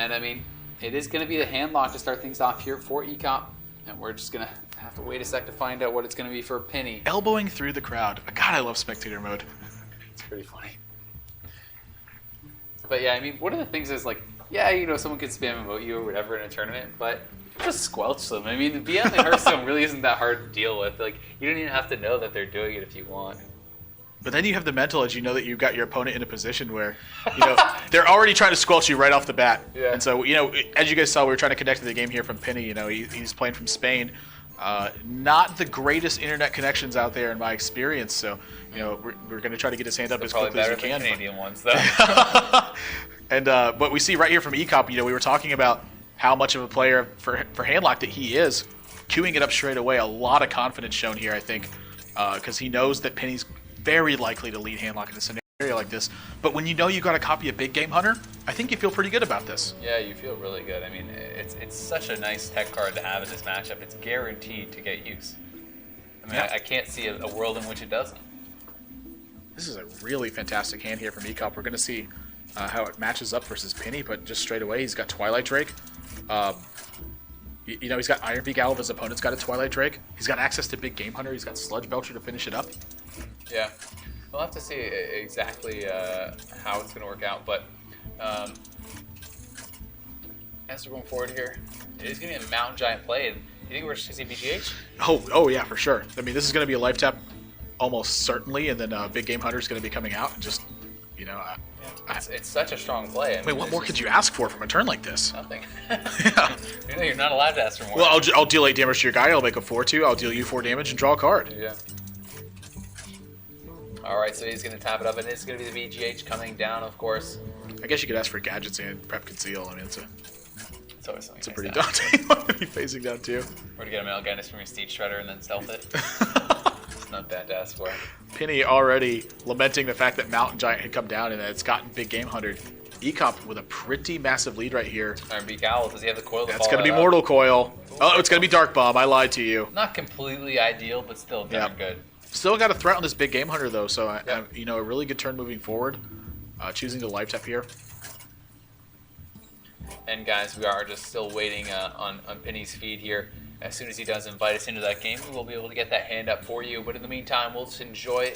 And I mean, it is going to be the hand lock to start things off here for Ekop. And we're just going to have to wait a sec to find out what it's going to be for Pini. Elbowing through the crowd. God, I love spectator mode. It's pretty funny. But yeah, I mean, one of the things is like, yeah, you know, someone could spam emote you or whatever in a tournament, but just squelch them. I mean, BM in Hearthstone really isn't that hard to deal with. Like, you don't even have to know that they're doing it if you want. But then you have the mental edge. You know that you've got your opponent in a position where, you know, they're already trying to squelch you right off the bat. Yeah. And so, you know, as you guys saw, we were trying to connect to the game here from Pini. You know, he's playing from Spain. Not the greatest internet connections out there in my experience. So, you know, we're going to try to get his hand up as quickly as we can. Canadian ones, though. And what we see right here from Ekop, you know, we were talking about how much of a player for handlock that he is, queuing it up straight away. A lot of confidence shown here, I think, because he knows that Pini's very likely to lead handlock in a scenario like this. But when you know you got a copy of Big Game Hunter, I think you feel pretty good about this. Yeah, you feel really good. I mean, it's such a nice tech card to have in this matchup. It's guaranteed to get use. I mean, I can't see a world in which it doesn't. This is a really fantastic hand here from Ekop. We're going to see how it matches up versus Pini, but just straight away, he's got Twilight Drake. You know, he's got Iron Beak Owl if his opponent's got a Twilight Drake. He's got access to Big Game Hunter. He's got Sludge Belcher to finish it up. Yeah, we'll have to see exactly how it's going to work out, but as we're going forward here, it is going to be a Mountain Giant play. And you think we're just going to see BGH? Oh yeah, for sure. I mean, this is going to be a life tap almost certainly, and then Big Game Hunter is going to be coming out and just, you know... It's such a strong play. I mean, what more could you ask for from a turn like this? Nothing. Yeah. You know, you're not allowed to ask for more. Well, I'll deal 8 damage to your guy, I'll make a 4-2, I'll deal you 4 damage and draw a card. Yeah. Alright, so he's going to tap it up, and it's going to be the BGH coming down, of course. I guess you could ask for gadgets and prep conceal. I mean, it's always something. It's a pretty daunting one to be facing down too. Or to get a Metal Guidance from your Steed Shredder and then stealth it. It's not bad to ask for. Pini already lamenting the fact that Mountain Giant had come down and that it's gotten Big Game Hunter. Ekop with a pretty massive lead right here. Iron Beak Owl, does he have the coil to That's going to be Mortal Coil. Oh, it's going to be Dark Bomb. I lied to you. Not completely ideal, but still darn good. Still got a threat on this Big Game Hunter, though, so, you know, a really good turn moving forward. Choosing to life tap here. And, guys, we are just still waiting on Pini's feed here. As soon as he does invite us into that game, we will be able to get that hand up for you. But in the meantime, we'll just enjoy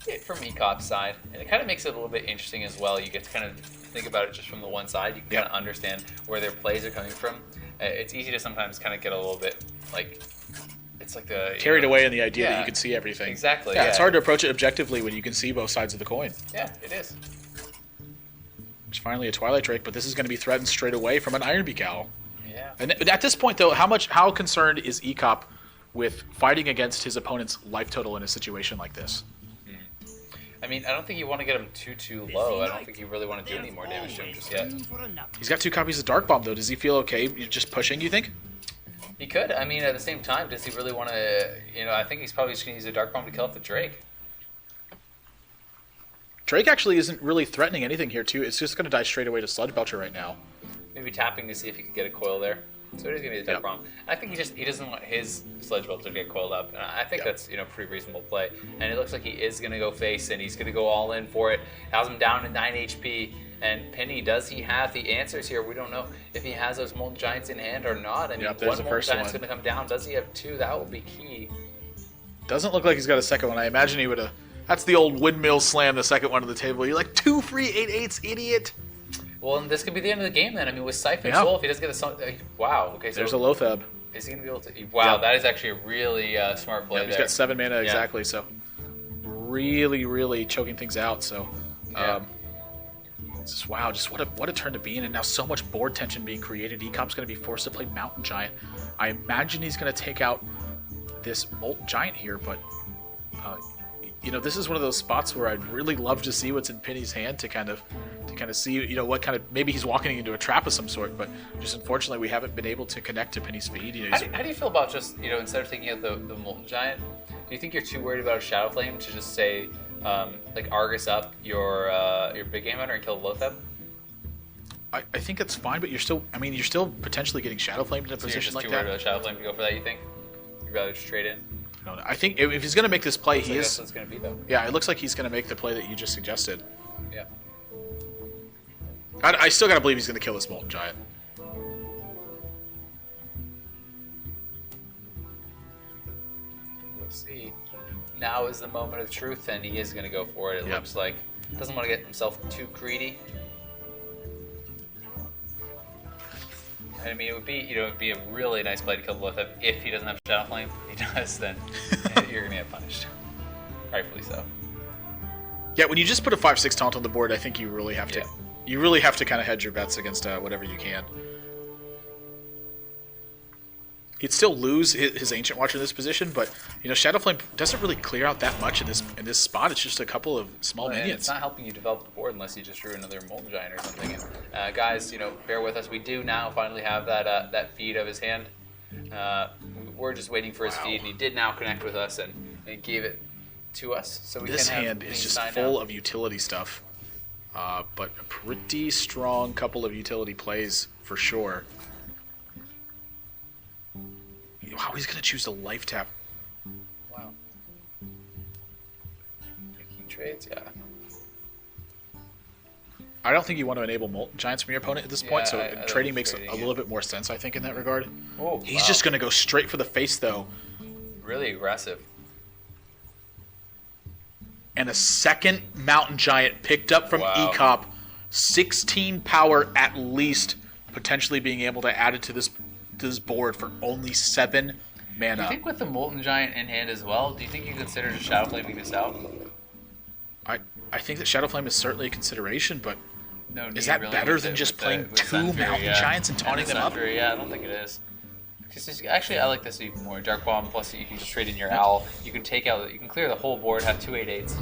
it from Ekop's side. And it kind of makes it a little bit interesting as well. You get to kind of think about it just from the one side. You can kind of understand where their plays are coming from. It's easy to sometimes kind of get a little bit, like... It's like the carried away in the idea that you can see everything. Exactly. Yeah, it's hard to approach it objectively when you can see both sides of the coin. Yeah, it is. There's finally a Twilight Drake, but this is going to be threatened straight away from an Iron Beak Owl. Yeah. And at this point, though, how concerned is Ekop with fighting against his opponent's life total in a situation like this? I mean, I don't think you want to get him too low. I don't think you really want to do any more damage to him just yet. He's got 2 copies of Dark Bomb, though. Does he feel okay just pushing, you think? He could. I mean, at the same time, does he really want to... You know, I think he's probably just going to use a Dark Bomb to kill off the Drake. Drake actually isn't really threatening anything here, too. It's just going to die straight away to Sludge Belcher right now. Maybe tapping to see if he could get a coil there. So it is going to be the Dark Bomb. I think he doesn't want his Sludge Belcher to get coiled up. And I think that's, you know, pretty reasonable play. And it looks like he is going to go face, and he's going to go all in for it. Has him down to 9 HP. And Pini, does he have the answers here? We don't know if he has those Molten Giants in hand or not. I mean, one Molten Giant's going to come down. Does he have 2? That will be key. Doesn't look like he's got a second one. I imagine he would have... That's the old windmill slam, the second one to the table. You're like, 2 free 8/8s, idiot. Well, and this could be the end of the game then. I mean, with Siphon Soul, if he doesn't get a... Wow. Okay, so there's a Lothab. Is he going to be able to... Wow, that is actually a really smart play there. He's got 7 mana exactly, so... Really, really choking things out, so... Just, wow, just what a turn to be in, and now so much board tension being created. Ekop's going to be forced to play Mountain Giant. I imagine he's going to take out this Molten Giant here, but you know, this is one of those spots where I'd really love to see what's in Pini's hand to kind of see, you know, what kind of, maybe he's walking into a trap of some sort, but just unfortunately we haven't been able to connect to Pini's speed. You know, how do you feel about just, you know, instead of thinking of the Molten Giant, do you think you're too worried about a Shadow Flame to just say, like Argus up your Big Game Hunter and kill Lothab? I think that's fine, but you're still potentially getting Shadow Flamed in a position like that. You're just too worried about Shadow Flame to go for that, you think? You'd rather just trade in? No, I think if he's going to make this play, he is... That's what it's going to be, though. Yeah, it looks like he's going to make the play that you just suggested. Yeah. I still gotta believe he's gonna kill this Molten Giant. We'll see. Now is the moment of truth, and he is gonna go for it. It looks like doesn't want to get himself too greedy. I mean, it would be a really nice play to kill both of them if he doesn't have Shadow Flame. If he does, then you're gonna get punished. Rightfully so. Yeah, when you just put a 5/6 taunt on the board, I think you really have to. Yeah. You really have to kind of hedge your bets against whatever you can. He'd still lose his Ancient Watcher in this position, but Shadow Flame doesn't really clear out that much in this spot. It's just a couple of small minions. It's not helping you develop the board unless you just drew another Molten Giant or something. And, guys, bear with us. We do now finally have that feed of his hand. We're just waiting for his feed, and he did now connect with us and gave it to us. So this hand is just full of utility stuff, but a pretty strong couple of utility plays for sure. Wow, he's gonna choose to life tap. Wow. Making trades, yeah. I don't think you want to enable Molten Giants from your opponent at this point, so trading makes a little bit more sense, I think, in that regard. Oh, he's just gonna go straight for the face, though. Really aggressive. And a second Mountain Giant picked up from Ekop. 16 power at least, potentially being able to add it to this board for only 7 mana. Do you think with the Molten Giant in hand as well, do you think you consider just Shadow Flaming this out? I think that Shadow Flame is certainly a consideration, but is that really better than just playing 2 Mountain Giants and taunting them up? Yeah, I don't think it is. Actually, I like this even more. Dark Bomb, plus you can just trade in your Owl. You can you can clear the whole board, have 2 8/8s.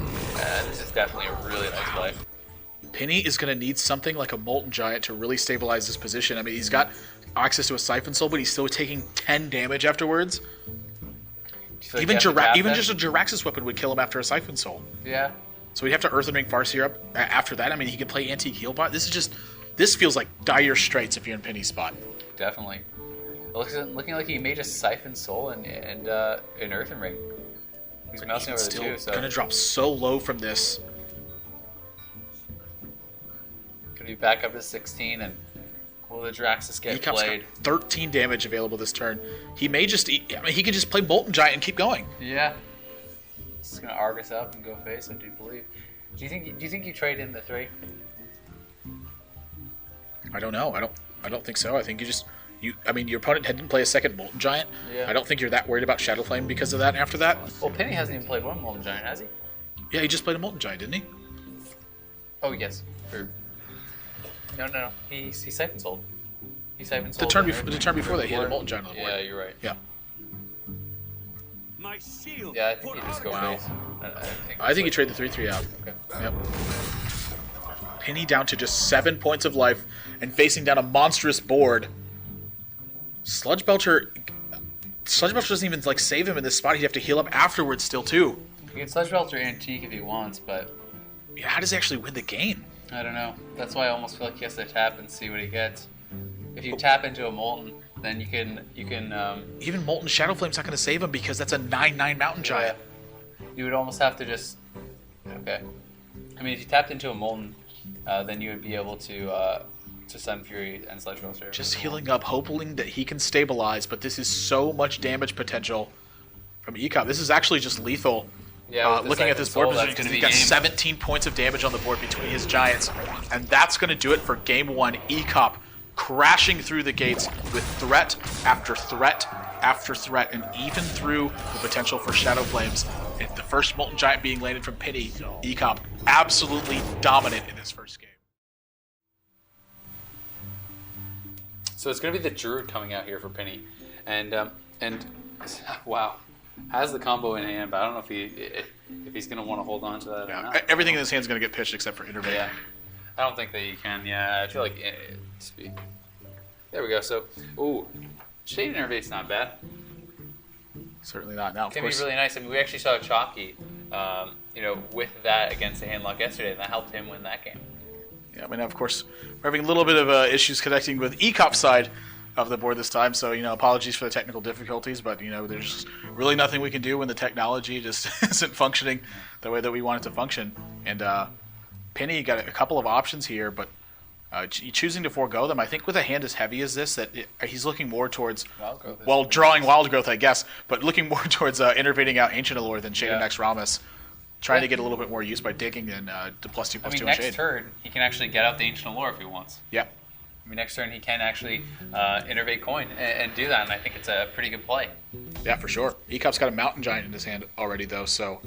This is definitely a really nice play. Pini is going to need something like a Molten Giant to really stabilize this position. I mean, he's got access to a Siphon Soul, but he's still taking 10 damage afterwards. Even just a Jiraxxus weapon would kill him after a Siphon Soul. Yeah. So we'd have to Earthen Ring Farseer up after that. I mean, he can play Antique Healbot. This feels like dire straits if you're in Pini's spot. Definitely. Looking like he may just Siphon Soul and an Earthen Ring. He's mousing over the 2. So going to drop so low from this. Could be back up to 16, and will the Jiraxxus get played? Got 13 damage available this turn. He may just he can just play Molten Giant and keep going. Yeah. This is gonna Argus up and go face, I do believe. Do you think you trade in the 3? I don't know. I don't think so. I think your opponent didn't play a second Molten Giant. Yeah. I don't think you're that worried about Shadow Flame because of that after that. Well, Pini hasn't even played one Molten Giant, has he? Yeah, he just played a Molten Giant, didn't he? Oh, yes. No. He Siphon Sold. He Siphon Sold. The turn before that, he had a Molten Giant on the board. Yeah, you're right. Yeah. Yeah, I think you just go face. I think you trade the 3/3 out. Okay. Yep. Pini down to just 7 points of life and facing down a monstrous board. Sludge Belcher doesn't even save him in this spot. He'd have to heal up afterwards still too. He can Sludge Belcher Antique if he wants, but yeah, how does he actually win the game? I don't know. That's why I almost feel like he has to tap and see what he gets. If you tap into a Molten, then you can even Molten Shadow Flame's not going to save him because that's a 9/9 Mountain Giant. You would almost have to just I mean, if you tapped into a Molten, then you would be able to Sun Fury and Sludge Belcher. Just healing up, hoping that he can stabilize, but this is so much damage potential from Ekop. This is actually just lethal. Yeah, looking at this board position, because he's got 17 points of damage on the board between his Giants, and that's going to do it for Game 1. Ekop crashing through the gates with threat after threat after threat, and even through the potential for Shadow Flames. And the first Molten Giant being landed from Pini, Ekop absolutely dominant in this first game. So it's going to be the Druid coming out here for Pini, and wow, has the combo in hand, but I don't know if he's going to want to hold on to that or not. Everything in his hand is going to get pitched except for Innervate. Yeah, I don't think that you can. Yeah, I feel like there we go. So, Shade Innervate's not bad. Certainly not. Now, it can be really nice. I mean, we actually saw Chalky, with that against the handlock yesterday, and that helped him win that game. Yeah, I mean, of course, we're having a little bit of issues connecting with Ekop's side of the board this time, so, apologies for the technical difficulties, but, there's really nothing we can do when the technology just isn't functioning the way that we want it to function. And Pini got a couple of options here, but Choosing to forego them, I think with a hand as heavy as this, he's looking more towards, Wild Growth well, drawing Wild Growth, I guess, but looking more towards innervating out Ancient Allure than Shade of Next Ramus, trying to get a little bit more use by digging and the +2/+2 on Shade. Next turn, he can actually get out the Ancient Allure if he wants. Yeah. Next turn, he can actually innervate coin and do that, and I think it's a pretty good play. Yeah, for sure. Ekop's got a Mountain Giant in his hand already, though, so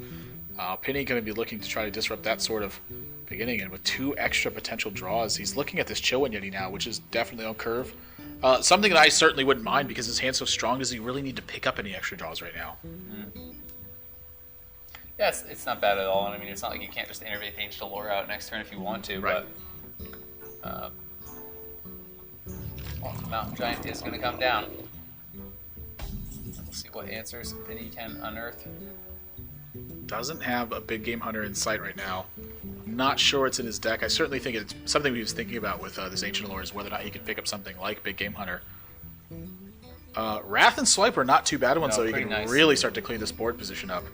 Pini going to be looking to try to disrupt that sort of beginning, and with 2 extra potential draws, he's looking at this Chillwind Yeti now, which is definitely on curve. Something that I certainly wouldn't mind because his hand's so strong. Does he really need to pick up any extra draws right now? Yeah, it's not bad at all. I mean, it's not like you can't just innervate the Ancient Allure out next turn if you want to, right. But the Mountain Giant is going to come down. We'll see what answers Pini can unearth. Doesn't have a big game hunter in sight right now. Not sure it's in his deck. I certainly think it's something he was thinking about with this Ancient Allure is whether or not he could pick up something like Big Game Hunter. Wrath and Swipe are not too bad ones, so he can really start to clean this board position up.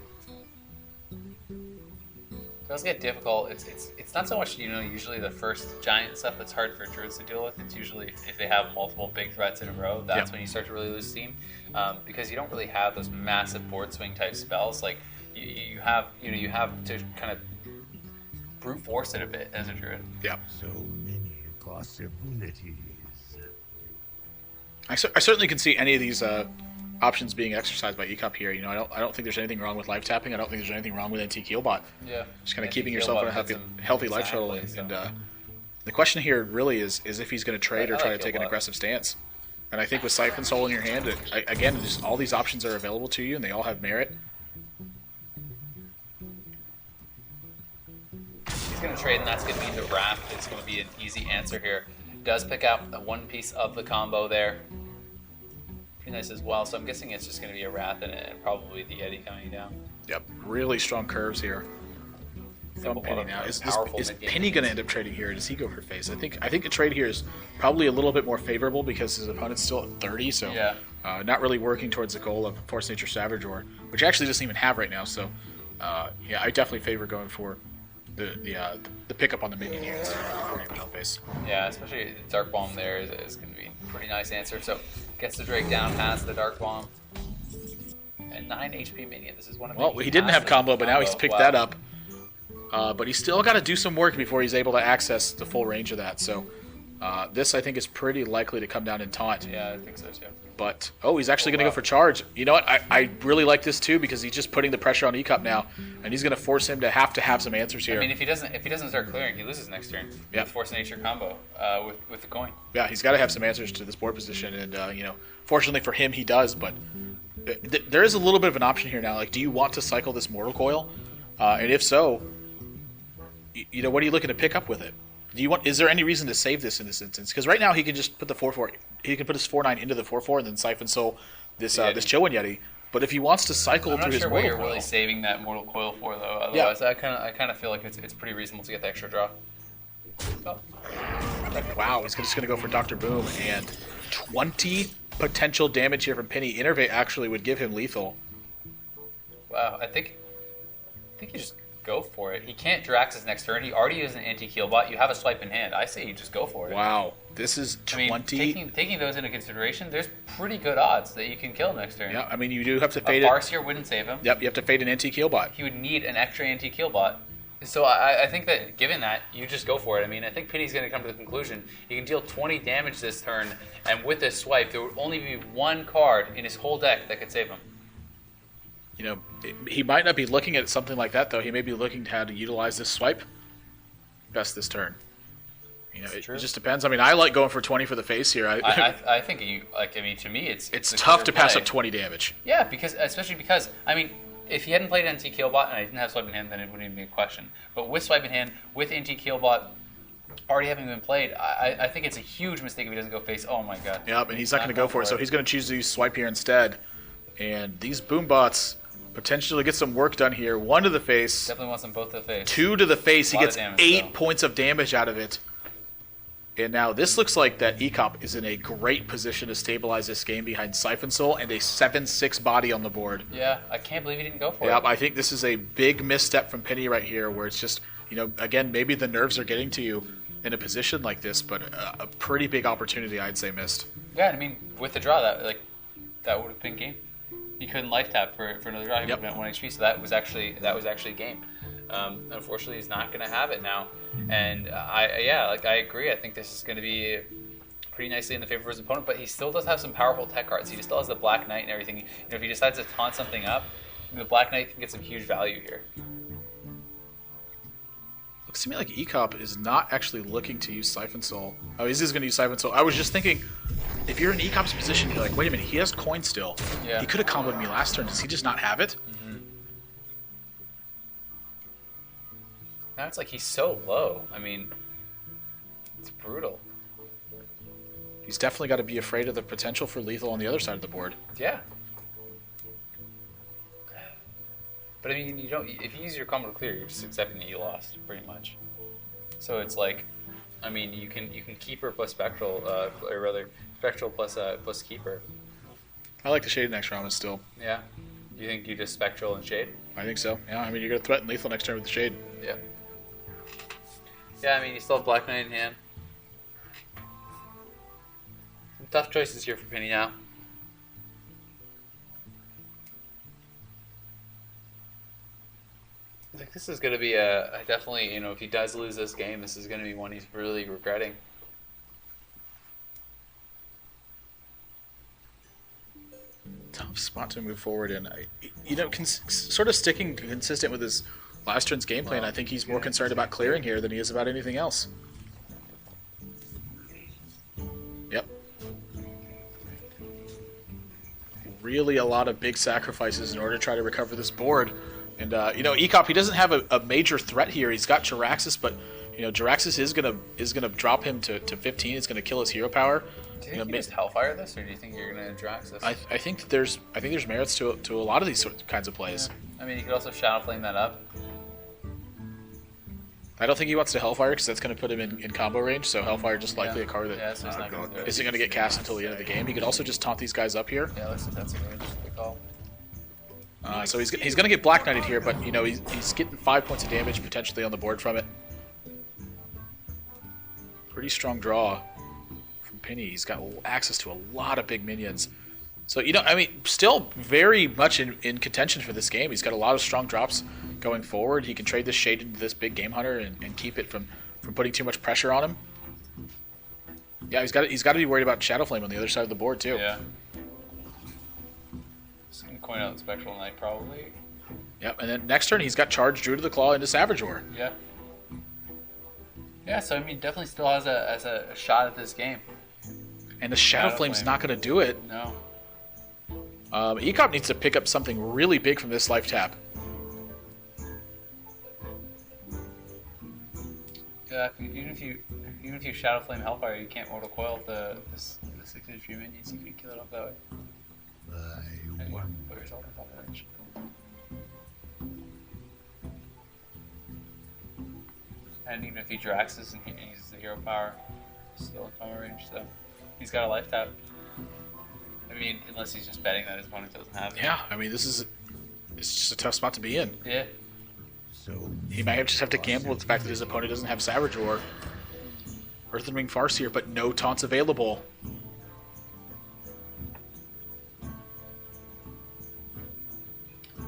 It does get difficult. It's not so much, usually the first giant stuff that's hard for Druids to deal with. It's usually if they have multiple big threats in a row, that's when you start to really lose steam. Because you don't really have those massive board swing type spells. Like you have to kind of brute force it a bit as a Druid. Yeah. So many possibilities. I certainly can see any of these options being exercised by Ekop here. I don't think there's anything wrong with life tapping. I don't think there's anything wrong with NT-Keelbot. Yeah. Just kind of keeping yourself on a healthy life shuttle. And the question here really is if he's going to trade or try to take an aggressive stance. And I think with Siphon Soul in your hand, again, just all these options are available to you, and they all have merit. He's going to trade, and that's going to be the Wrath. It's going to be an easy answer here. Does pick out one piece of the combo there. Pretty nice as well. So I'm guessing it's just going to be a Wrath and probably the Yeti coming down. Yep, really strong curves here from Pini now. Is Pini going to end up trading here, or does he go for face? I think the trade here is probably a little bit more favorable because his opponent's still at 30, so not really working towards the goal of Force Nature Savage, which he actually doesn't even have right now. So yeah, I definitely favor going for the pickup on the minion here instead of face. Yeah, especially the Dark Bomb there is going to be a pretty nice answer. So gets the Drake down past the Dark Bomb. And 9 HP minion. This is one of the. Well, he didn't have combo, but now he's picked that up. But he's still got to do some work before he's able to access the full range of that. So this, I think, is pretty likely to come down in taunt. Yeah, I think so too. But he's actually going to go for charge. You know what? I really like this too because he's just putting the pressure on Ekop now, and he's going to force him to have some answers here. I mean, if he doesn't start clearing, he loses next turn. With Force Nature combo with the coin. Yeah, he's got to have some answers to this board position, and fortunately for him, he does. But there is a little bit of an option here now. Like, do you want to cycle this Mortal Coil? And if so, what are you looking to pick up with it? Is there any reason to save this in this instance? Because right now he can just put the 4/4. He can put his 4/9 into the 4/4 and then Siphon Soul this Chillwind Yeti. But if he wants to cycle through his Mortal Coil, I'm not sure what you're really saving that Mortal Coil for, though. Otherwise, I kind of feel like it's pretty reasonable to get the extra draw. Oh. Wow, he's just going to go for Dr. Boom, and 20 potential damage here from Pini. Innervate actually would give him lethal. Wow, I think you just go for it. He can't Drax his next turn. He already used an anti-Keelbot. You have a swipe in hand. I say you just go for it. Wow, this is 20. I mean, taking those into consideration, there's pretty good odds that you can kill next turn. Yeah, I mean, you do have to fade it. A Farseer wouldn't save him. Yep, you have to fade an anti-Keelbot. He would need an extra anti-Keelbot. So I think that given that, you just go for it. I mean, I think Pini's going to come to the conclusion he can deal 20 damage this turn, and with this swipe, there would only be one card in his whole deck that could save him. He might not be looking at something like that, though. He may be looking to how to utilize this swipe best this turn. It just depends. I mean, I like going for 20 for the face here. I think to me, it's tough to pass up 20 damage. Yeah, especially because, I mean, if he hadn't played NT-Keelbot and I didn't have Swipe in hand, then it wouldn't even be a question. But with Swipe in hand, with NT-Keelbot already having been played, I think it's a huge mistake if he doesn't go face. Oh my god. Yep, and he's not going to go for it, so he's going to choose to use Swipe here instead. And these Boombots potentially get some work done here. 1 to the face. Definitely wants them both to the face. 2 to the face. He gets 8 points of damage out of it. And now this looks like that Ekop is in a great position to stabilize this game behind Siphon Soul and a 7/6 body on the board. Yeah, I can't believe he didn't go for it. Yeah, I think this is a big misstep from Pini right here where it's just, again, maybe the nerves are getting to you. in a position like this, but a pretty big opportunity, I'd say, missed. Yeah, I mean, with the draw, that would have been game. He couldn't life tap for another draw. He would have been at 1 HP, so that was actually game. Unfortunately, he's not going to have it now, and I agree. I think this is going to be pretty nicely in the favor of his opponent, but he still does have some powerful tech cards. He still has the Black Knight and everything. If he decides to taunt something up, the Black Knight can get some huge value here. Looks to me like Ekop is not actually looking to use Siphon Soul. Oh, he's just going to use Siphon Soul. I was just thinking, if you're in Ekop's position, you're like, wait a minute, he has coin still. Yeah. He could have comboed me last turn. Does he just not have it? Mm-hmm. Now it's like he's so low. I mean, it's brutal. He's definitely got to be afraid of the potential for lethal on the other side of the board. Yeah. But I mean, you don't. If you use your combo to clear, you're just accepting that you lost, pretty much. So it's like, I mean, you can keeper plus spectral, or rather spectral plus keeper. I like the Shade next round still. Yeah. You think you just spectral and shade? I think so. Yeah. I mean, you're gonna threaten lethal next turn with the Shade. Yeah. Yeah. I mean, you still have Black Knight in hand. Some tough choices here for Pini now. I think this is going to be a definitely, if he does lose this game, this is going to be one he's really regretting. Tough spot to move forward in. Sort of sticking consistent with his last turn's game plan, I think he's more concerned about clearing here than he is about anything else. Yep. Really a lot of big sacrifices in order to try to recover this board. And, Ekop, he doesn't have a major threat here. He's got Jiraxis, but, Jiraxis is gonna drop him to 15. It's gonna kill his hero power. Do you think you just Hellfire this, or do you think you're gonna Jiraxis? I think there's merits to a lot of these kinds of plays. Yeah. I mean, you could also Shadow Flame that up. I don't think he wants to Hellfire because that's going to put him in combo range, so Hellfire just likely a card that so he's not gonna do it. isn't going to get cast until the end of the game. He could also just taunt these guys up here. Yeah, that's a good call. So he's going to get Black Knighted here, but he's getting 5 points of damage potentially on the board from it. Pretty strong draw from Pini. He's got access to a lot of big minions. So, still very much in contention for this game. He's got a lot of strong drops going forward. He can trade this Shade into this big Game Hunter and keep it from putting too much pressure on him. Yeah, he's got to be worried about Shadow Flame on the other side of the board, too. Yeah. Just going to coin out Spectral Knight, probably. Yep, and then next turn he's got Charge, Druid of the Claw into Savage War. Yeah. Yeah, so, definitely still has a shot at this game. And the Shadow Flame's not going to do it. No. Ekop needs to pick up something really big from this life tap. Yeah, even if you Shadow Flame Hellfire, you can't auto coil the 63 minions. You can kill it off that way. And you put yourself in top range. And even if he Jiraxis and he uses the hero power, still in combo range. So he's got a life tap. Unless he's just betting that his opponent doesn't have it. Yeah, it's just a tough spot to be in. Yeah. He might just have to gamble with the fact that his opponent doesn't have Savage War. Earthen Ring Farseer, but no taunts available.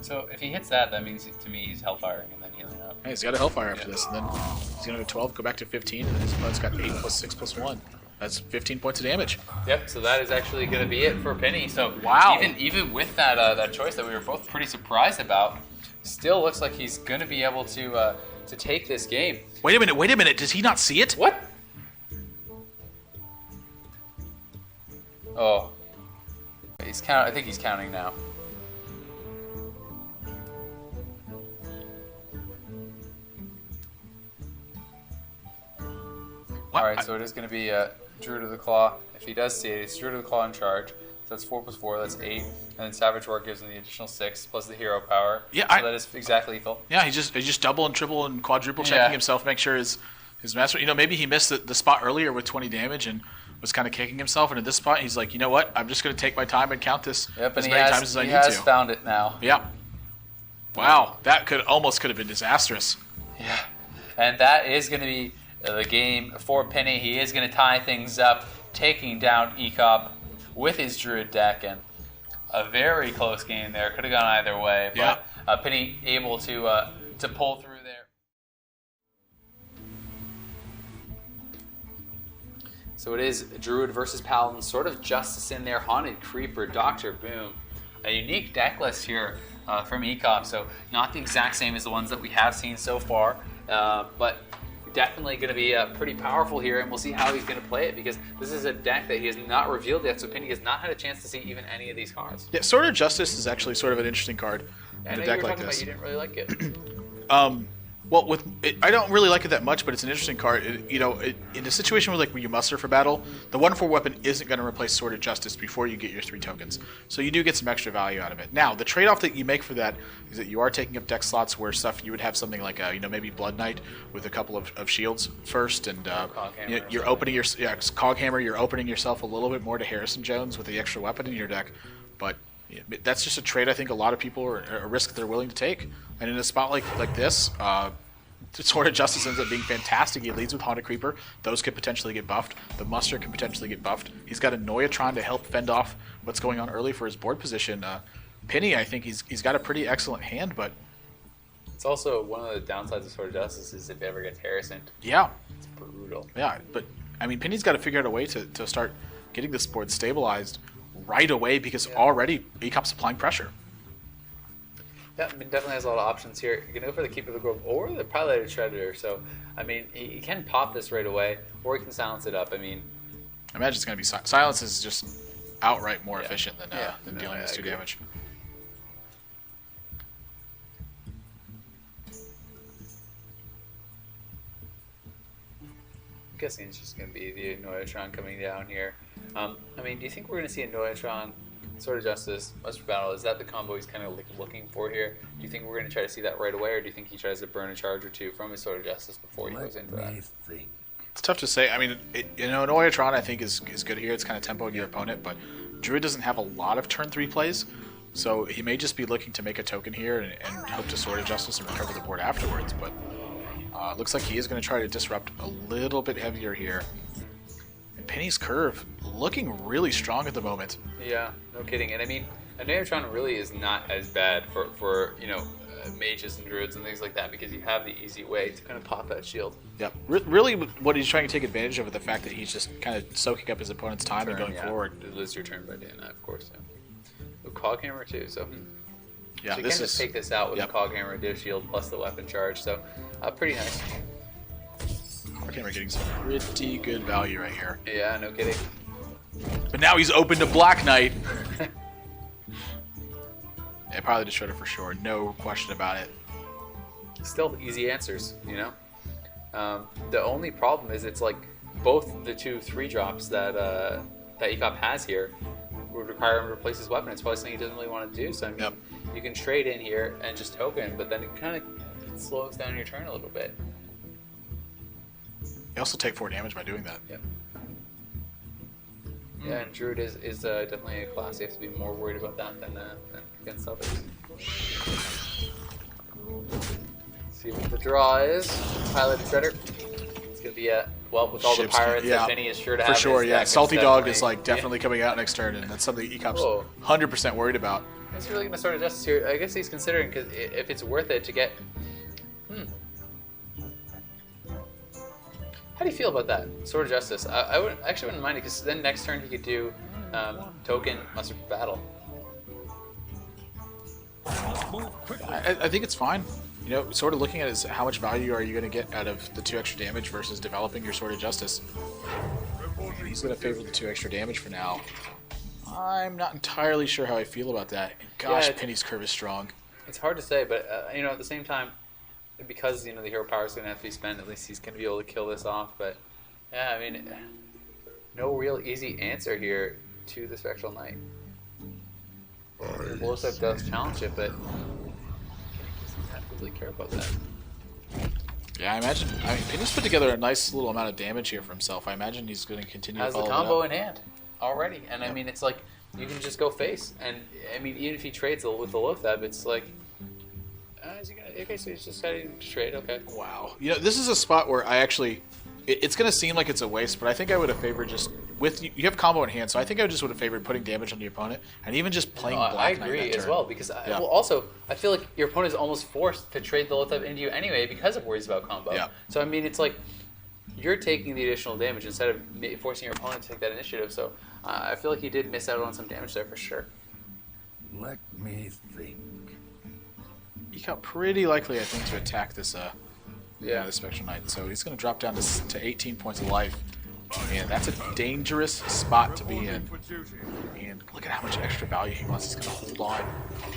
So if he hits that, that means to me he's Hellfiring and then healing up. Hey, he's got a Hellfire after this, and then he's going to go 12, go back to 15, and his opponent's got 8 plus 6 plus 1. That's 15 points of damage. Yep, so that is actually going to be it for Pini. So wow. Even with that choice that we were both pretty surprised about, still looks like he's going to be able to take this game. Wait a minute. Does he not see it? What? Oh. I think he's counting now. What? Alright, so it is going to be Druid of the Claw. If he does see it, it's Druid of the Claw in charge. So that's 4 plus 4, that's 8. And then Savage War gives him the additional 6, plus the hero power. Yeah, so that is exactly lethal. Yeah, he's just double and triple and quadruple checking himself, make sure his master. Maybe he missed the spot earlier with 20 damage and was kind of kicking himself. And at this spot, he's like, you know what? I'm just going to take my time and count this as many times as I need to. He has found it now. Yeah. Wow, that could have been disastrous. Yeah, and that is going to be the game for Pini. He is going to tie things up, taking down Ekop with his Druid deck, and a very close game there. Could have gone either way, but Pini able to pull through there. So it is Druid versus Paladin, sort of Justice in there, Haunted Creeper, Dr. Boom. A unique deck list here from Ekop, so not the exact same as the ones that we have seen so far, but definitely going to be pretty powerful here, and we'll see how he's going to play it, because this is a deck that he has not revealed yet, so Pini has not had a chance to see even any of these cards. Yeah, Sword of Justice is actually sort of an interesting card in a deck like this. You didn't really like it. Well, I don't really like it that much, but it's an interesting card. In a situation where you muster for battle, the 1/4 weapon isn't going to replace Sword of Justice before you get your 3 tokens. So you do get some extra value out of it. Now, the trade-off that you make for that is that you are taking up deck slots where stuff you would have something like maybe Blood Knight with a couple of shields first, and you're opening your Coghammer. You're opening yourself a little bit more to Harrison Jones with the extra weapon in your deck, but that's just a trade I think a lot of people are a risk they're willing to take. And in a spot like this, Sword of Justice ends up being fantastic. He leads with Haunted Creeper. Those could potentially get buffed. The Muster can potentially get buffed. He's got a Noyatron to help fend off what's going on early for his board position. Pini, I think he's got a pretty excellent hand, but it's also one of the downsides of Sword of Justice is if it ever gets Harrisoned. Yeah. It's brutal. Yeah, but I mean, Pini's got to figure out a way to start getting this board stabilized right away, because already Ekop's applying pressure. Yeah, I mean, definitely has a lot of options here. You can go for the Keeper of the Grove or the Piloted Shredder. So, I mean, he can pop this right away, or he can silence it up. I mean, I imagine it's going to be silence is just outright more efficient than dealing this 2 damage. I'm guessing it's just going to be the Noyatron coming down here. I mean, do you think we're going to see a Noyatron, Sword of Justice, Muster Battle? Is that the combo he's kind of looking for here? Do you think we're going to try to see that right away, or do you think he tries to burn a charge or 2 from his Sword of Justice before he goes into that? It's tough to say. I mean, Noyatron I think is good here. It's kind of tempoing your opponent, but Druid doesn't have a lot of turn 3 plays, so he may just be looking to make a token here and hope to Sword of Justice and recover the board afterwards. But looks like he is going to try to disrupt a little bit heavier here. And Pini's curve looking really strong at the moment. Yeah, no kidding. And I mean, a Noyatron really is not as bad for mages and druids and things like that, because you have the easy way to kind of pop that shield. Yeah, really what he's trying to take advantage of is the fact that he's just kind of soaking up his opponent's time and going forward. You lose your turn by doing that, of course. Yeah. Coghammer too, so yeah, so you can just take this out with the Coghammer, Div Shield, plus the weapon charge, so pretty nice. Coghammer getting some pretty good value right here. Yeah, no kidding. But now he's open to Black Knight. Yeah, probably the Shredder for sure, no question about it. Still easy answers, The only problem is it's like both the 2 3-drops that Ekop has here would require him to replace his weapon. It's probably something he doesn't really want to do. So I mean, you can trade in here and just token, but then it kind of slows down your turn a little bit. You also take 4 damage by doing that. Yep. Yeah, and Druid is definitely a class you have to be more worried about that than against others. See what the draw is. Piloted Shredder. It's going to be with all the pirates that Pini is sure to have. For sure, yeah. Salty Dog is definitely coming out next turn, and that's something Ekop's 100% worried about. He's really going to Sword of Justice here. I guess he's considering, because if it's worth it to get... How do you feel about that, Sword of Justice? I wouldn't mind it, because then next turn he could do token Muster for Battle. I think it's fine. Sort of looking at it as how much value are you going to get out of the 2 extra damage versus developing your Sword of Justice. He's going to favor the 2 extra damage for now. I'm not entirely sure how I feel about that. Gosh, Pini's curve is strong. It's hard to say, but at the same time, because the hero power is going to have to be spent, at least he's going to be able to kill this off. But yeah, I mean, no real easy answer here to the Spectral Knight. Blowsep does challenge it, but he doesn't really care about that. Yeah, I imagine. Pini's put together a nice little amount of damage here for himself. I imagine he's going to continue to follow the combo in hand already, and I mean, it's like you can just go face, and I mean, even if he trades with the Lothab, it's like. Is he gonna, okay, so he's just deciding to trade. Okay. Wow. This is a spot where I actually It's going to seem like it's a waste, but I think I would have favored just with you have combo in hand, so I think I just would have favored putting damage on the opponent and even just playing I Black Knight agree that as turn. well because also I feel like your opponent is almost forced to trade the Loath into you anyway because of worries about combo. Yeah. So I mean, it's like you're taking the additional damage instead of forcing your opponent to take that initiative. So I feel like he did miss out on some damage there for sure. Let me think. Ekop pretty likely, I think, to attack this the Spectral Knight. So he's going to drop down to 18 points of life. And that's a dangerous spot to be in. And look at how much extra value he wants. He's going to hold on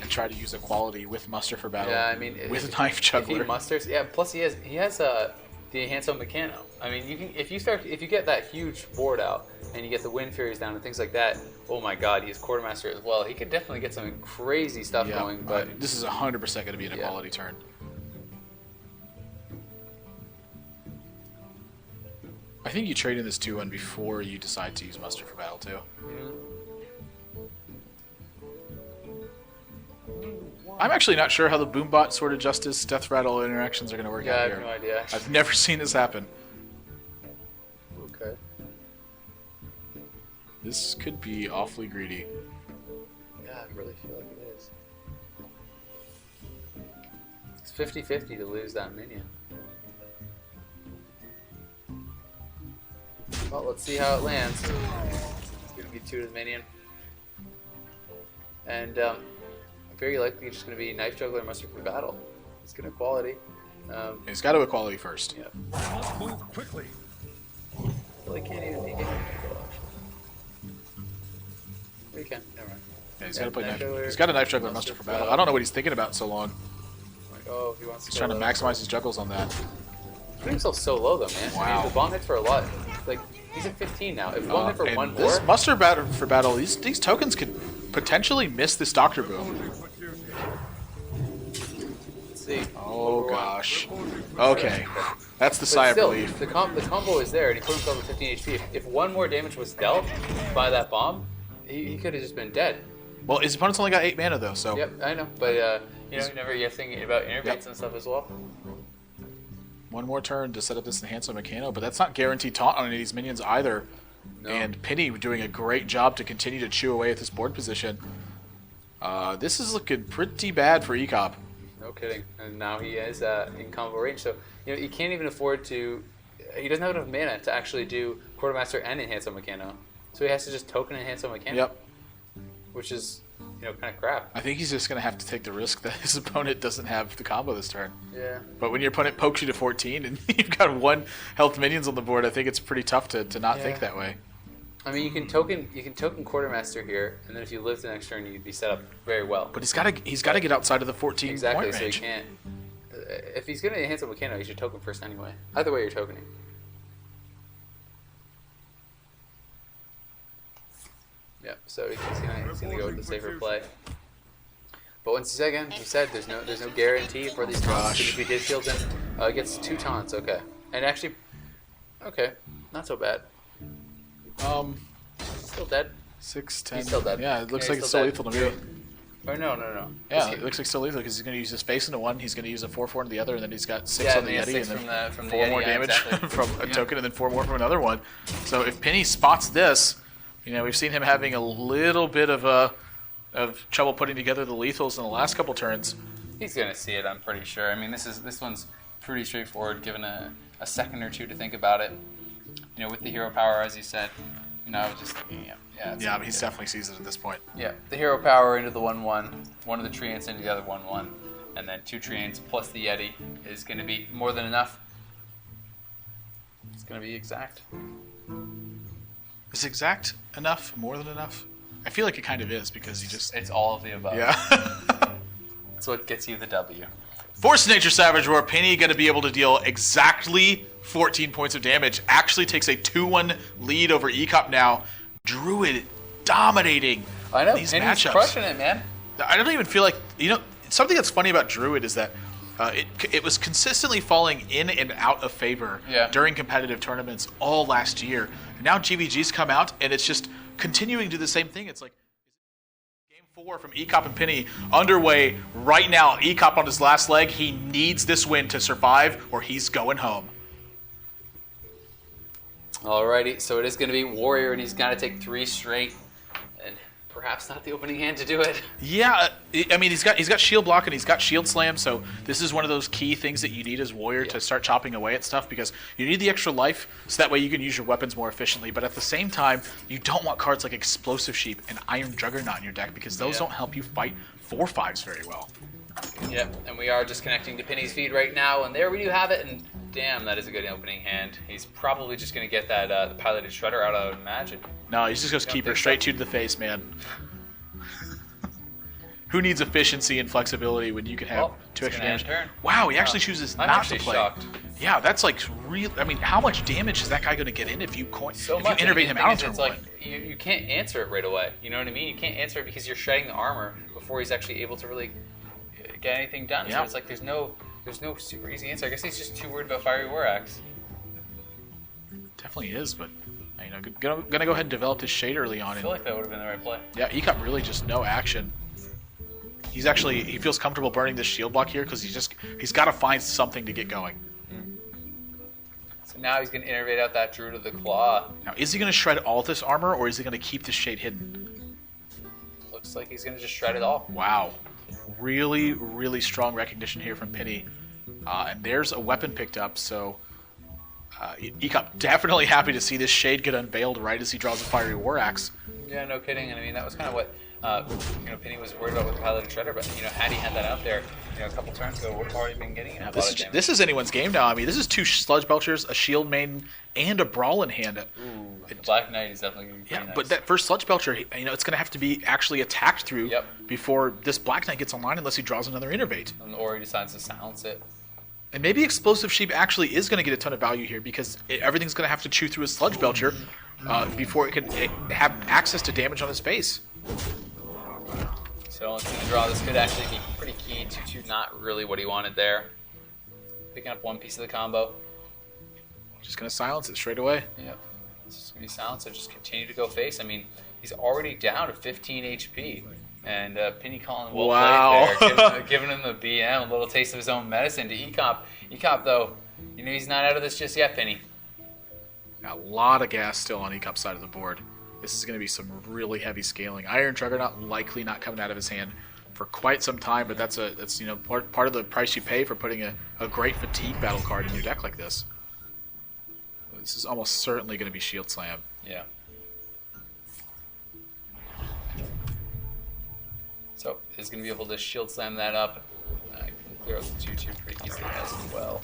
and try to use equality with Muster for Battle. Yeah, I mean, with Knife Juggler. If he musters, yeah. Plus he has the Enhanso Mechano. I mean, you can if you get that huge board out and you get the Wind Furies down and things like that. Oh my God, he has Quartermaster as well. He could definitely get some crazy stuff going. But this is 100% going to be an equality turn. I think you trade in this 2-1 before you decide to use Muster for Battle too. I'm actually not sure how the Boombot Sword of Justice Death Rattle interactions are going to work out I here. have no idea. I've never seen this happen. Okay. This could be awfully greedy. Yeah, I really feel like it is. It's 50-50 to lose that minion. Well, let's see how it lands. It's going to be 2 to the minion. And very likely just going to be Knife Juggler and Muster for Battle. It's going to quality. He's got to equality first. Yeah. Move quickly. Well, he can't even make it. Well, he can. Never mind. Yeah, he's got to play Knife Knife. Juggler, He's got a Knife Juggler Muster for Battle. I don't know what he's thinking about so long. Like, oh, he wants He's trying to maximize his juggles on that. He's putting himself so low, though, man. I Wow. mean, the bomb hits for a lot. Like, he's at 15 now. If one hit for And one this more... Muster for Battle, these tokens could potentially miss this Doctor Boom. Let's see. Oh gosh. Okay. That's the sigh of Still, relief. the combo is there, and he put himself at 15 HP. If one more damage was dealt by that bomb, he could have just been dead. Well, his opponent's only got 8 mana though, so. Yep, I know. But, you have thinking about innervates and stuff as well. One more turn to set up this Enhanso Mechano, but that's not guaranteed taunt on any of these minions either. No. And Pini doing a great job to continue to chew away at this board position. This is looking pretty bad for Ekop. No kidding. And now he is in combo range. So, he can't even afford to... He doesn't have enough mana to actually do Quartermaster and Enhanso Mechano. So he has to just token Enhanso Mechano. Yep. Which is, kind of crap. I think he's just going to have to take the risk that his opponent doesn't have the combo this turn. Yeah. But when your opponent pokes you to 14 and you've got 1 health minions on the board, I think it's pretty tough to not think that way. I mean, you can token Quartermaster here, and then if you live the next turn, you'd be set up very well. But he's got to get outside of the 14 Exactly, point so he range. can't. If he's going to enhance a Mechano, he should token first anyway. Either way, you're tokening. Yep. So he's gonna go with the safer play. But once again, you said there's no guarantee for these taunts. If he did shield him, gets 2 taunts. Okay, and actually, okay, not so bad. Still dead. 6, 10. He's still dead. Yeah, it looks Yeah, like he's it's still still dead. lethal to me. Or no. Yeah, it looks like still lethal because he's going to use his face into 1, he's going to use a 4/4 into the other, and then he's got 6 Yeah, on the and he Yeti, has and 6 then from the 4 more Yeti, yeah, damage exactly. from a token, and then 4 more from another one. So if Pini spots this, we've seen him having a little bit of trouble putting together the lethals in the last couple turns. He's gonna see it, I'm pretty sure. I mean, this one's pretty straightforward, given a second or two to think about it. With the hero power, as you said, I was just thinking, Yeah, but he definitely sees it at this point. Yeah, the hero power into the 1/1, one of the treants into the other 1/1, and then 2 treants plus the Yeti is going to be more than enough. It's going to be exact. Is exact enough? More than enough? I feel like it kind of is because he just... It's all of the above. Yeah. That's what gets you the W. Force Nature Savage Roar, Pini going to be able to deal exactly 14 points of damage. Actually takes a 2-1 lead over Ekop now. Druid dominating I know, these and he's matchups. crushing it, man. I don't even feel like, something that's funny about Druid is that it was consistently falling in and out of favor during competitive tournaments all last year. Now GVG's come out and it's just continuing to do the same thing. It's like Game 4 from Ekop and Pini underway right now. Ekop on his last leg. He needs this win to survive or he's going home. Alrighty, so it is going to be Warrior, and he's got to take 3 straight, and perhaps not the opening hand to do it. Yeah, I mean he's got shield block and he's got shield slam, so this is one of those key things that you need as Warrior to start chopping away at stuff because you need the extra life so that way you can use your weapons more efficiently. But at the same time, you don't want cards like Explosive Sheep and Iron Juggernaut in your deck because those don't help you fight 4/5s very well. Yep, and we are just connecting to Pini's feed right now, and there we do have it, and damn, that is a good opening hand. He's probably just going to get that the piloted shredder out, I would imagine. No, he's just going to keep her straight to the face, man. Who needs efficiency and flexibility when you can have 2 extra damage? Wow, he actually chooses not to play. Shocked. Yeah, that's like real. I mean, how much damage is that guy going to get in if you innervate him out of turn it's 1? like you can't answer it right away. You know what I mean? You can't answer it because you're shredding the armor before he's actually able to really get anything done. Yeah. So it's like there's no super easy answer. I guess he's just too worried about Fiery War Axe. Definitely is, but you know, gonna go ahead and develop his shade early on. I feel like that would have been the right play. Yeah, Ekop really just no action. He feels comfortable burning this shield block here because he's got to find something to get going. So now he's gonna innervate out that Druid of the Claw. Now, is he gonna shred all this armor or is he gonna keep this shade hidden? Looks like he's gonna just shred it all. Wow, really, really strong recognition here from Pini. And there's a weapon picked up, so Ekop definitely happy to see this shade get unveiled right as he draws a Fiery War Axe. Yeah, no kidding. And I mean, that was kind of what Pini was worried about with the piloted shredder. But had he had that out there, a couple turns ago, would have already been getting a lot of damage. This is anyone's game now. I mean, this is 2 Sludge Belchers, a Shield Maiden, and a Brawl in hand. Ooh, the Black Knight is definitely going to be nice. But that first Sludge Belcher, it's going to have to be actually attacked through before this Black Knight gets online, unless he draws another Innervate. Or he decides to silence it. And maybe Explosive Sheep actually is going to get a ton of value here because everything's going to have to chew through his Sludge Belcher before it can have access to damage on his face. So it's going to draw. This could actually be pretty key to not really what he wanted there. Picking up 1 piece of the combo. Just going to silence it straight away. Yep. It's just going to be silenced. So just continue to go face. I mean, he's already down to 15 HP. And Pini calling well played there, giving him the BM, a little taste of his own medicine to Ekop. Ekop, though, he's not out of this just yet, Pini. Got a lot of gas still on Ekop's side of the board. This is going to be some really heavy scaling. Iron Juggernaut likely not coming out of his hand for quite some time, but that's part of the price you pay for putting a great fatigue battle card in your deck like this. This is almost certainly going to be Shield Slam. Yeah. So he's going to be able to Shield Slam that up. Can clear out the 2/2 pretty easily as well.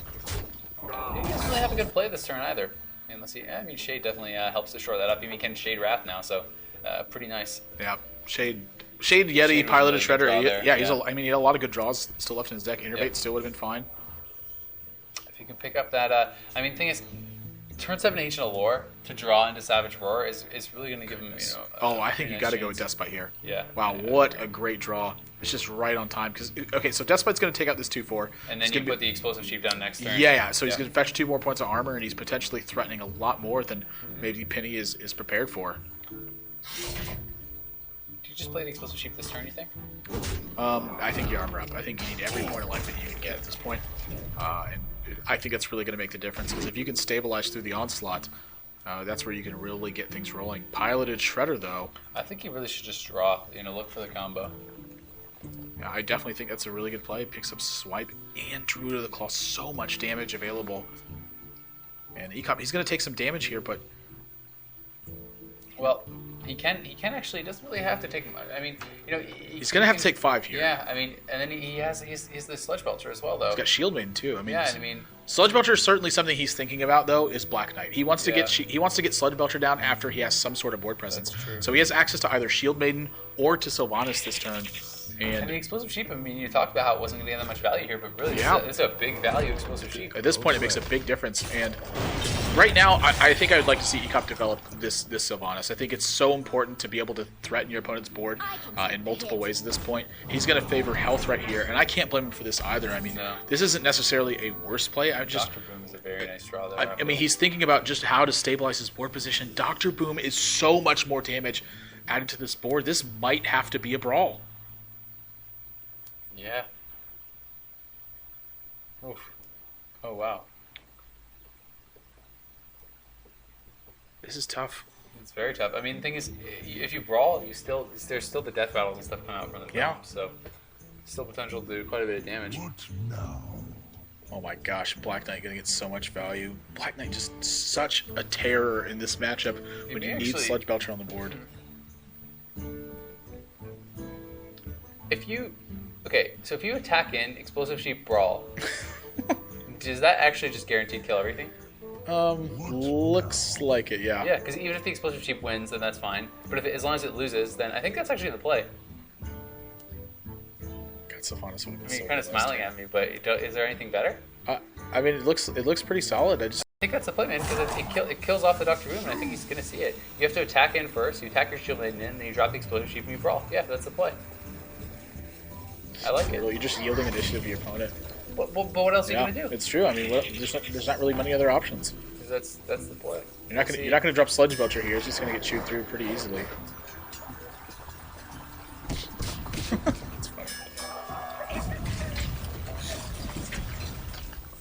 He doesn't really have a good play this turn either. Unless Shade definitely helps to shore that up. Even can Shade Wrath now, so pretty nice. Yeah, Shade Yeti, piloted really Shredder. He had a lot of good draws still left in his deck. Innervate still would have been fine. If you can pick up that, thing is, turn 7 Ancient Allure to draw into Savage Roar is really going to give him, I think you got to go with Despite here. Yeah. Wow, what a great draw. It's just right on time. So Despite's going to take out this 2/4. And then you put the Explosive Sheep down next turn. Yeah. So he's going to fetch 2 more points of armor, and he's potentially threatening a lot more than maybe Pini is prepared for. Did you just play the Explosive Sheep this turn, you think? I think you armor up. I think you need every point of life that you can get at this point. And I think that's really going to make the difference, because if you can stabilize through the onslaught, that's where you can really get things rolling. Piloted Shredder, though. I think you really should just draw, look for the combo. Yeah, I definitely think that's a really good play. Picks up Swipe and Druid of the Claw. So much damage available. And Ekop, he's going to take some damage here, but... Well, he can actually, he doesn't really have to take much. I mean, he's going to have to take 5 here. Yeah, and then he has the Sludge Belcher as well, though. He's got Shield Maiden, too. Yeah, Sludge Belcher is certainly something he's thinking about, though, is Black Knight. He wants to get Sludge Belcher down after he has some sort of board presence. That's true. So he has access to either Shield Maiden or to Sylvanas this turn. And the Explosive Sheep, you talked about how it wasn't going to get that much value here, but really, it's a big value Explosive Sheep. At this point, it makes a big difference. And right now, I think I would like to see Ekop develop this Sylvanas. I think it's so important to be able to threaten your opponent's board in multiple ways at this point. He's going to favor health right here, and I can't blame him for this either. This isn't necessarily a worse play. Dr. Boom is a very nice draw there. He's thinking about just how to stabilize his board position. Dr. Boom is so much more damage added to this board. This might have to be a brawl. Yeah. Oof. Oh, wow. This is tough. It's very tough. I mean, the thing is, if you brawl, there's still the death battles and stuff coming out from the Yeah. so still potential to do quite a bit of damage. What now? Oh my gosh, Black Knight gonna get so much value. Black Knight just such a terror in this matchup when you need Sludge Belcher on the board. If you attack in Explosive Sheep Brawl, does that actually just guaranteed kill everything? Looks like it, yeah. Yeah, because even if the Explosive Sheep wins, then that's fine. But as long as it loses, then I think that's actually the play. God, Sophonis would have been I mean, so you're kind of good last smiling at me, but is there anything better? I mean, it looks pretty solid. I think that's the play, man, because it kills off the Dr. Boom, and I think he's going to see it. You have to attack in first, you attack your Shield Maiden in, then you drop the Explosive Sheep and you brawl. Yeah, that's the play. I like it. Well, you're just yielding initiative to your opponent. But what else are you going to do? It's true. I mean, there's not really many other options. That's the play. You're not gonna drop Sludge Belcher here. It's just gonna get chewed through pretty easily. That's funny.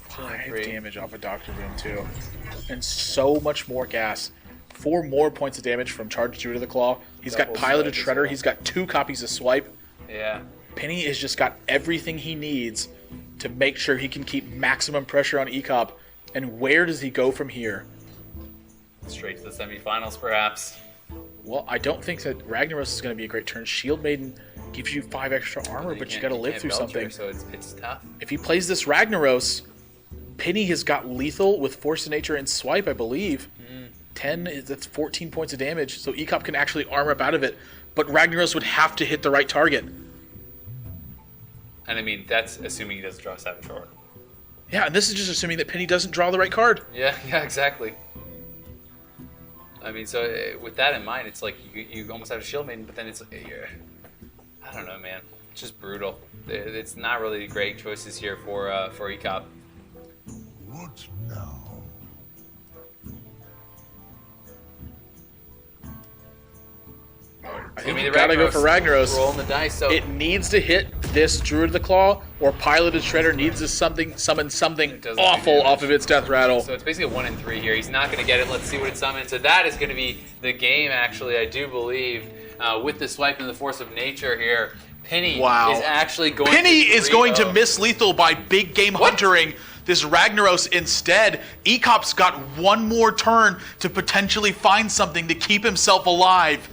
5 damage off of Dr. Boom too, and so much more gas. 4 more points of damage from Charge Druid of the Claw. He's got Piloted Shredder. He's got 2 copies of Swipe. Yeah. Pini has just got everything he needs to make sure he can keep maximum pressure on Ekop. And where does he go from here? Straight to the semifinals, perhaps. Well, I don't think that Ragnaros is going to be a great turn. Shield Maiden gives you 5 extra armor, but you got to live through something. So it's tough. If he plays this Ragnaros, Pini has got lethal with Force of Nature and Swipe, I believe. 10, that's 14 points of damage, so Ekop can actually armor up out of it. But Ragnaros would have to hit the right target. And I mean, that's assuming he doesn't draw Savage Roar. Yeah, and this is just assuming that Pini doesn't draw the right card. Yeah, exactly. I mean, so with that in mind, it's like you almost have a Shield Maiden, but then it's I don't know, man. It's just brutal. It's not really great choices here for Ekop. What now? I think you gotta go for Ragnaros. Rolling the dice. So it needs to hit this Druid of the Claw, or Piloted Shredder needs to summon something awful off of its death rattle. So it's basically a 1 in 3 here. He's not going to get it. Let's see what it summons. So that is going to be the game, actually, I do believe, with the Swipe and the Force of Nature here. Pini is actually going to miss lethal by big game huntering this Ragnaros instead. Ekop's got 1 more turn to potentially find something to keep himself alive.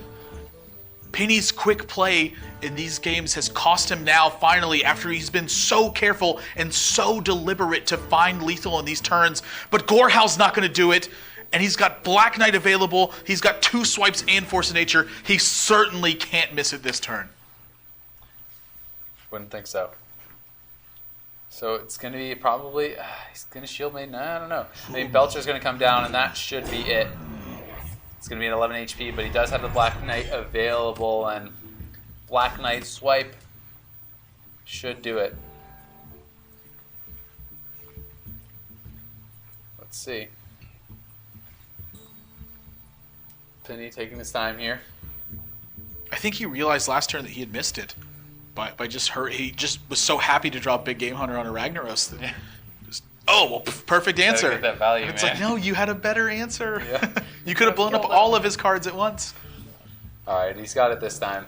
Pini's quick play in these games has cost him now, finally, after he's been so careful and so deliberate to find lethal in these turns. But Gorehal's not going to do it, and he's got Black Knight available. He's got 2 swipes and Force of Nature. He certainly can't miss it this turn. Wouldn't think so. So it's going to be probably... he's going to Shield Maiden? I don't know. I mean, Belcher's going to come down, and that should be it. It's going to be an 11 HP, but he does have the Black Knight available, and Black Knight Swipe should do it. Let's see. Pini taking his time here. I think he realized last turn that he had missed it. By just he just was so happy to draw Big Game Hunter on a Ragnaros that perfect answer. Get that value, it's man. like, no, you had a better answer. Yeah. You could have blown up all of his cards at once. All right, he's got it this time.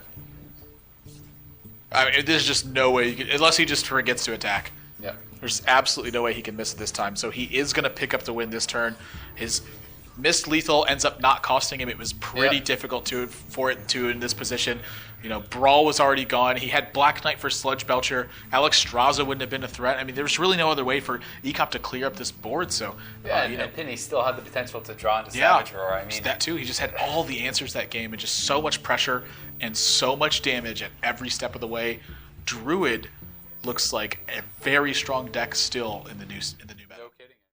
I mean, there's just no way, unless he just forgets to attack. Yeah. There's absolutely no way he can miss it this time. So he is going to pick up the win this turn. His missed lethal ends up not costing him. It was pretty difficult for it to in this position. You know, Brawl was already gone. He had Black Knight for Sludge Belcher. Alex Straza wouldn't have been a threat. I mean, there was really no other way for Ekop to clear up this board. So, and Pini still had the potential to draw into Savage Roar. I mean, that too. He just had all the answers that game, and just so much pressure and so much damage at every step of the way. Druid looks like a very strong deck still in the new